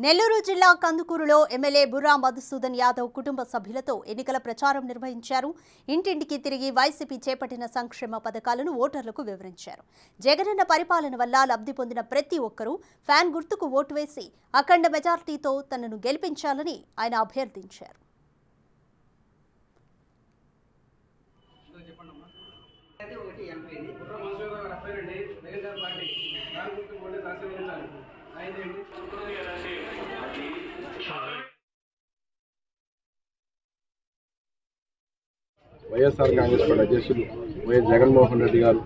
నెల్లూరు జిల్లా కందుకూరులో ఎమ్మెల్యే బుర్రా మధుసూదన్ యాదవ్ కుటుంబ సభ్యులతో ఎన్నికల ప్రచారం నిర్వహించారు. ఇంటింటికి తిరిగి వైసీపీ చేపట్టిన సంక్షేమ పథకాలను ఓటర్లకు వివరించారు. జగనన్న పరిపాలన వల్ల లబ్ధి పొందిన ప్రతి ఒక్కరూ ఫ్యాన్ గుర్తుకు ఓటు వేసి అఖండ మెజార్టీతో తనను గెలిపించాలని ఆయన అభ్యర్థించారు. వైఎస్ఆర్ కాంగ్రెస్ పార్టీ అధ్యక్షులు వైఎస్ జగన్మోహన్ రెడ్డి గారు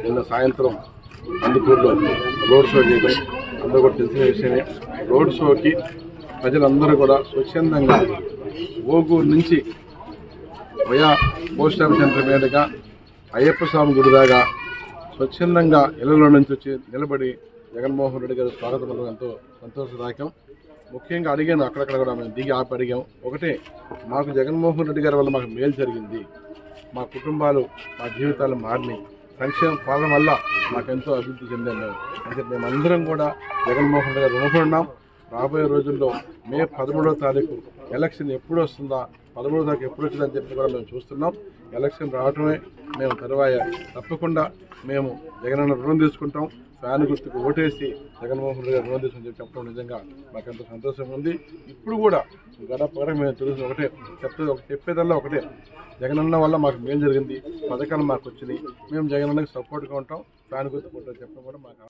నిన్న సాయంత్రం కందుకూరులో రోడ్ షో చేయడం అందరూ కూడా తెలిసిన విషయమే. రోడ్ షోకి ప్రజలందరూ కూడా స్వచ్ఛందంగా ఓగూరు నుంచి వయా పోస్ట్ ఆఫీస్ సెంటర్ మీదుగా అయ్యప్ప స్వామి గుడి దాకా స్వచ్ఛందంగా ఇళ్లలో నుంచి వచ్చి నిలబడి జగన్మోహన్ రెడ్డి గారు స్వాగతం ఎంతో సంతోషదాయకం. ముఖ్యంగా అడిగాను, అక్కడక్కడ కూడా మేము దిగి ఆపి అడిగాం. ఒకటే, మాకు జగన్మోహన్ రెడ్డి గారి వల్ల మాకు మేలు జరిగింది, మా కుటుంబాలు మా జీవితాలు మారినాయి, సంక్షేమ పాలన వల్ల మాకెంతో అభివృద్ధి చెందాము. అంటే మేమందరం కూడా జగన్మోహన్ రెడ్డి గారు రుణపడి ఉన్నాం. రాబోయే రోజుల్లో మే 13వ తారీఖు ఎలక్షన్ ఎప్పుడు వస్తుందా, 13వ తారీఖు ఎప్పుడు వచ్చిందని చెప్పి కూడా మేము చూస్తున్నాం. ఎలక్షన్ రావటమే మేము తరువాత తప్పకుండా మేము జగనన్న రుణం తీసుకుంటాం. ఫ్యాన్ గుర్తుకు ఓటేసి జగన్మోహన్ రెడ్డి గారు రుణం తీసుకుని చెప్పడం నిజంగా మాకెంతో సంతోషంగా ఉంది. ఇప్పుడు కూడా గడప మేము తెలుసు ఒకటే చెప్పేదల్లా ఒకటే, జగనన్న వల్ల మాకు మేలు జరిగింది, పథకాలు మాకు వచ్చినాయి, మేము జగనన్నకి సపోర్ట్గా ఉంటాం, ఫ్యాన్ గుర్తుకు చెప్పడం కూడా మాకు